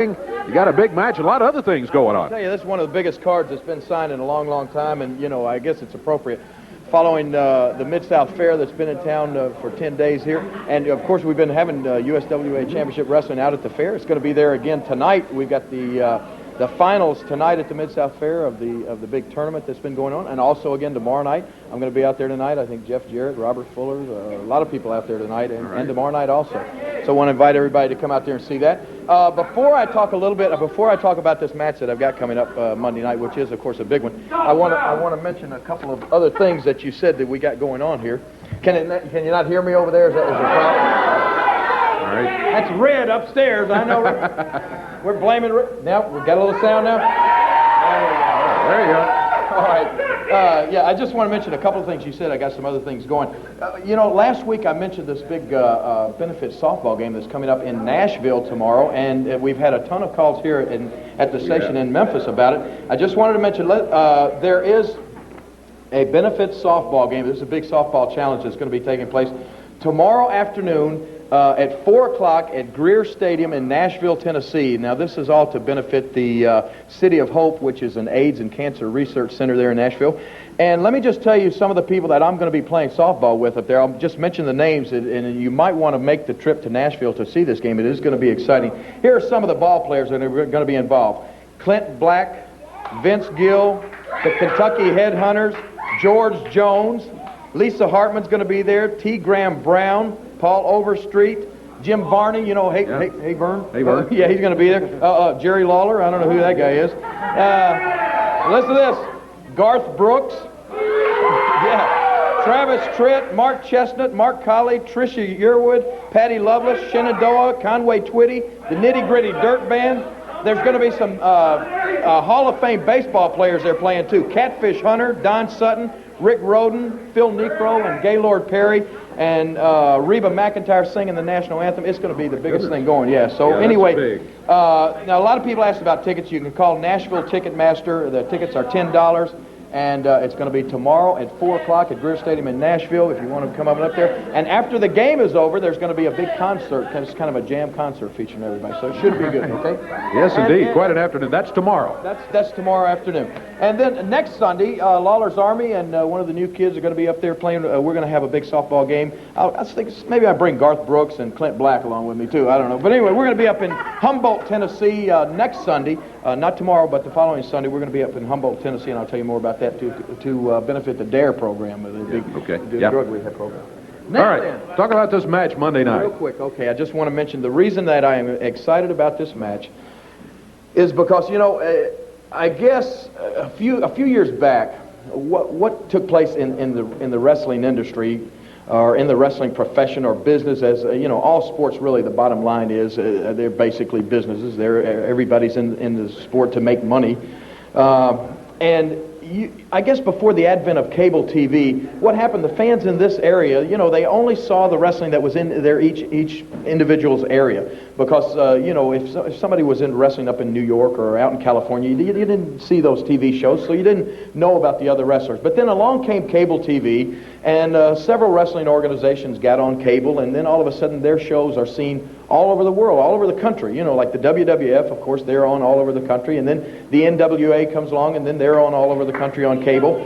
You got a big match, a lot of other things going on. I'll tell you, this is one of the biggest cards that's been signed in a long, long time, and, I guess it's appropriate. Following the Mid South Fair that's been in town for 10 days here, and, of course, we've been having USWA Championship Wrestling out at the fair. It's going to be there again tonight. We've got the finals tonight at the Mid South Fair of the big tournament that's been going on, and also again tomorrow night. I'm going to be out there tonight. I think Jeff Jarrett, Robert Fuller, a lot of people out there tonight, and tomorrow night also. So I want to invite everybody to come out there and see that. Before I talk about this match that I've got coming up Monday night, which is of course a big one, I want to mention a couple of other things that you said that we got going on here. Can you not hear me over there? Is there a problem? All right. That's Red upstairs. I know. We're blaming Red. Now we got a little sound now. There you go. All right. Yeah, I just want to mention a couple of things you said. I got some other things going. Last week I mentioned this big benefit softball game that's coming up in Nashville tomorrow, and we've had a ton of calls here at the station in Memphis about it. I just wanted to mention there is a benefit softball game. There's a big softball challenge that's going to be taking place tomorrow afternoon at 4 o'clock at Greer Stadium in Nashville, Tennessee. Now, this is all to benefit the City of Hope, which is an AIDS and Cancer Research Center there in Nashville. And let me just tell you some of the people that I'm going to be playing softball with up there. I'll just mention the names, and you might want to make the trip to Nashville to see this game. It is going to be exciting. Here are some of the ball players that are going to be involved. Clint Black, Vince Gill, the Kentucky Headhunters, George Jones, Lisa Hartman's going to be there, T. Graham Brown, Paul Overstreet, Jim Varney, Hayburn. Hayburn. Yeah, he's going to be there. Jerry Lawler, I don't know who that guy is. Listen to this. Garth Brooks. Yeah. Travis Tritt, Mark Chestnut, Mark Colley, Tricia Yearwood, Patty Loveless, Shenandoah, Conway Twitty, the Nitty Gritty Dirt Band. There's going to be some Hall of Fame baseball players there playing too. Catfish Hunter, Don Sutton, Rick Roden, Phil Necro, and Gaylord Perry, and Reba McEntire singing the national anthem. It's going to be the biggest thing going, yeah. So anyway, now a lot of people asked about tickets. You can call Nashville Ticketmaster. The tickets are $10. And it's going to be tomorrow at 4 o'clock at Greer Stadium in Nashville if you want to come up there. And after the game is over, there's going to be a big concert. It's kind of a jam concert featuring everybody. So it should be good, okay? Yes, indeed. Quite an afternoon. That's tomorrow. That's tomorrow afternoon. And then next Sunday, Lawler's Army and one of the new kids are going to be up there playing. We're going to have a big softball game. I think maybe I bring Garth Brooks and Clint Black along with me, too. I don't know. But anyway, we're going to be up in Humboldt, Tennessee next Sunday. Not tomorrow, but the following Sunday. We're going to be up in Humboldt, Tennessee, and I'll tell you more about that to benefit the DARE program, the big drug rehab program. Now, all right, talk about this match Monday night. Real quick, okay. I just want to mention the reason that I am excited about this match is because I guess a few years back, what took place in the wrestling industry, or in the wrestling profession or business, as all sports really, the bottom line is they're basically businesses. Everybody's in the sport to make money, I guess before the advent of cable TV, what happened, the fans in this area, they only saw the wrestling that was in their each individual's area. Because, if somebody was in wrestling up in New York or out in California, you didn't see those TV shows, so you didn't know about the other wrestlers. But then along came cable TV, and several wrestling organizations got on cable, and then all of a sudden their shows are seen all over the world, all over the country. Like the WWF, of course, they're on all over the country, and then the NWA comes along, and then they're on all over the country on cable.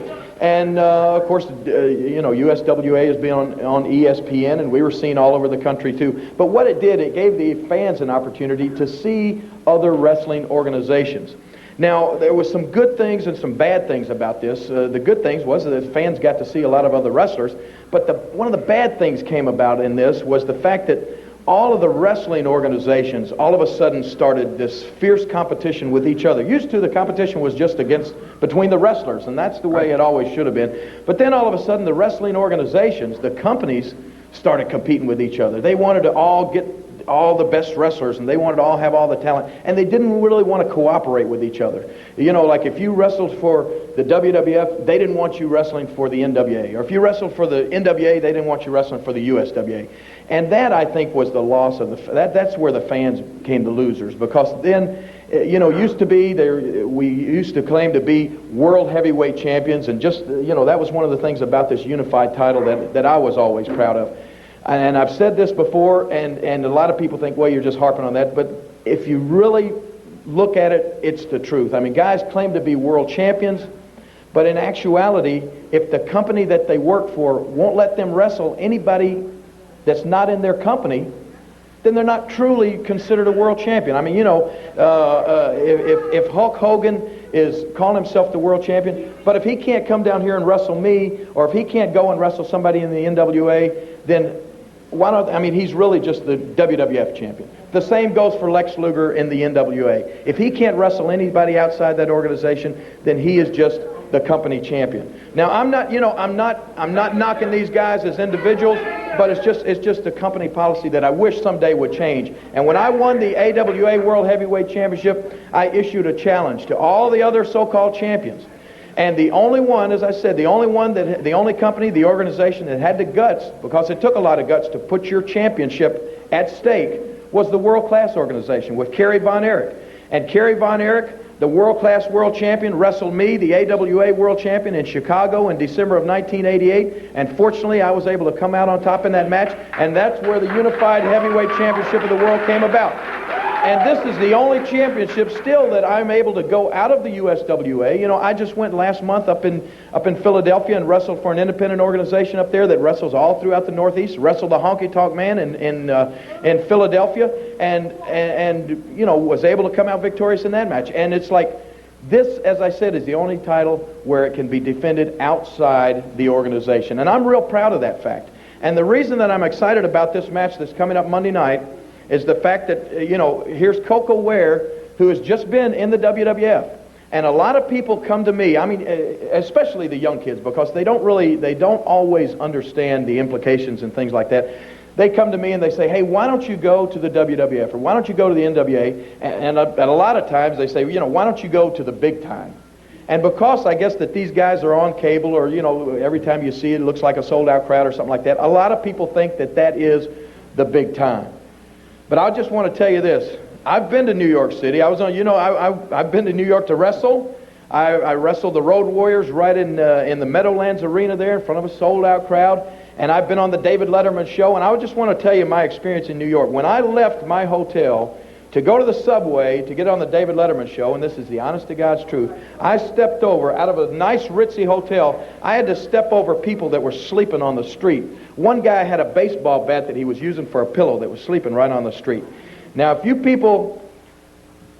And, of course, USWA has been on ESPN, and we were seen all over the country, too. But what it did, it gave the fans an opportunity to see other wrestling organizations. Now, there was some good things and some bad things about this. The good things was that fans got to see a lot of other wrestlers. But one of the bad things came about in this was the fact that all of the wrestling organizations all of a sudden started this fierce competition with each other. Used to, the competition was just between the wrestlers, and that's the way it always should have been. But then all of a sudden, the wrestling organizations, the companies, started competing with each other. They wanted to all get all the best wrestlers, and they wanted to all have all the talent, and they didn't really want to cooperate with each other. Like if you wrestled for the WWF, they didn't want you wrestling for the NWA, or if you wrestled for the NWA, they didn't want you wrestling for the USWA. And that, I think, was the loss of that's where the fans became the losers, because then, used to be we used to claim to be world heavyweight champions, and just, that was one of the things about this unified title that I was always proud of. And I've said this before, and a lot of people think, well, you're just harping on that, but if you really look at it, it's the truth. I mean, guys claim to be world champions, but in actuality, if the company that they work for won't let them wrestle anybody that's not in their company, then they're not truly considered a world champion. I mean, you know, if Hulk Hogan is calling himself the world champion, but if he can't come down here and wrestle me, or if he can't go and wrestle somebody in the NWA, then why not? I mean, he's really just the WWF champion. The same goes for Lex Luger in the NWA. If he can't wrestle anybody outside that organization, then he is just the company champion. Now, I'm not knocking these guys as individuals, but it's just a company policy that I wish someday would change. And when I won the AWA World Heavyweight Championship, I issued a challenge to all the other so-called champions. And the only one, as I said, the only company, the organization that had the guts, because it took a lot of guts to put your championship at stake, was the World Class organization with Kerry Von Erich. And Kerry Von Erich, the World Class World Champion, wrestled me, the AWA World Champion, in Chicago in December of 1988. And fortunately, I was able to come out on top in that match. And that's where the Unified Heavyweight Championship of the World came about. And this is the only championship still that I'm able to go out of the USWA. You know, I just went last month up in Philadelphia and wrestled for an independent organization up there that wrestles all throughout the Northeast. Wrestled the Honky Tonk Man in Philadelphia, and you know, was able to come out victorious in that match. And it's like, this, as I said, is the only title where it can be defended outside the organization. And I'm real proud of that fact. And the reason that I'm excited about this match that's coming up Monday night is the fact that, you know, here's Coco Ware, who has just been in the WWF. And a lot of people come to me, I mean, especially the young kids, because they don't always understand the implications and things like that. They come to me and they say, hey, why don't you go to the WWF, or why don't you go to the NWA? And a lot of times they say, you know, why don't you go to the big time? And because I guess that these guys are on cable, or, you know, every time you see it, it looks like a sold-out crowd or something like that, a lot of people think that that is the big time. But I just want to tell you this. I've been to New York City. I was on, you know, I've been to New York to wrestle. I wrestled the Road Warriors right in the Meadowlands Arena there in front of a sold-out crowd. And I've been on the David Letterman show. And I just want to tell you my experience in New York. When I left my hotel to go to the subway to get on the David Letterman show, and this is the honest to God's truth, I stepped over, out of a nice ritzy hotel, I had to step over people that were sleeping on the street. One guy had a baseball bat that he was using for a pillow that was sleeping right on the street. Now, if you people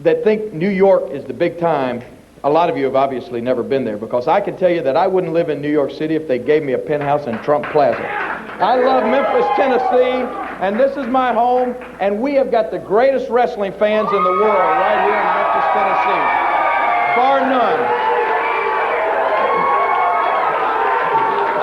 that think New York is the big time, a lot of you have obviously never been there, because I can tell you that I wouldn't live in New York City if they gave me a penthouse in Trump Plaza. I love Memphis, Tennessee, and this is my home, and we have got the greatest wrestling fans in the world right here in Memphis, Tennessee. Bar none.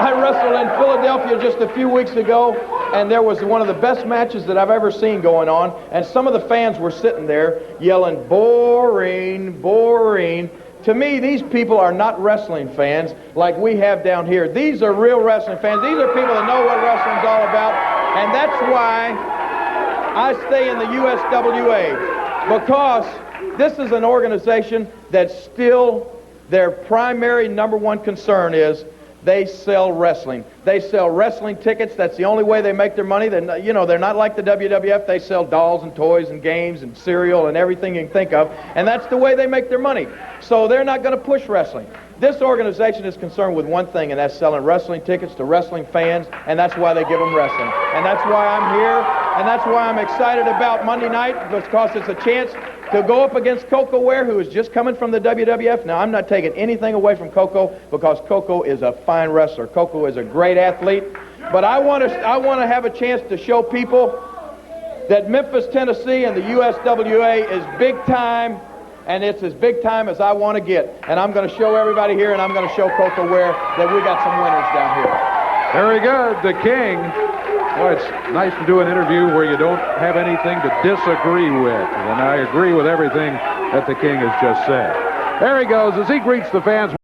I wrestled in Philadelphia just a few weeks ago, and there was one of the best matches that I've ever seen going on, and some of the fans were sitting there yelling, boring, boring. To me, these people are not wrestling fans like we have down here. These are real wrestling fans. These are people that know what wrestling's all about, and that's why I stay in the USWA, because this is an organization that still, their primary number one concern is they sell wrestling. They sell wrestling tickets. That's the only way they make their money. They're not, you know, they're not like the WWF. They sell dolls and toys and games and cereal and everything you can think of, and that's the way they make their money. So they're not going to push wrestling. This organization is concerned with one thing, and that's selling wrestling tickets to wrestling fans, and that's why they give them wrestling. And that's why I'm here, and that's why I'm excited about Monday night, because it's a chance to go up against Coco Ware, who is just coming from the WWF. Now, I'm not taking anything away from Coco, because Coco is a fine wrestler. Coco is a great athlete. But I want to have a chance to show people that Memphis, Tennessee and the USWA is big time, and it's as big time as I want to get. And I'm going to show everybody here, and I'm going to show Coco Ware that we got some winners down here. Very good, the King. Well, it's nice to do an interview where you don't have anything to disagree with. And I agree with everything that the King has just said. There he goes as he greets the fans.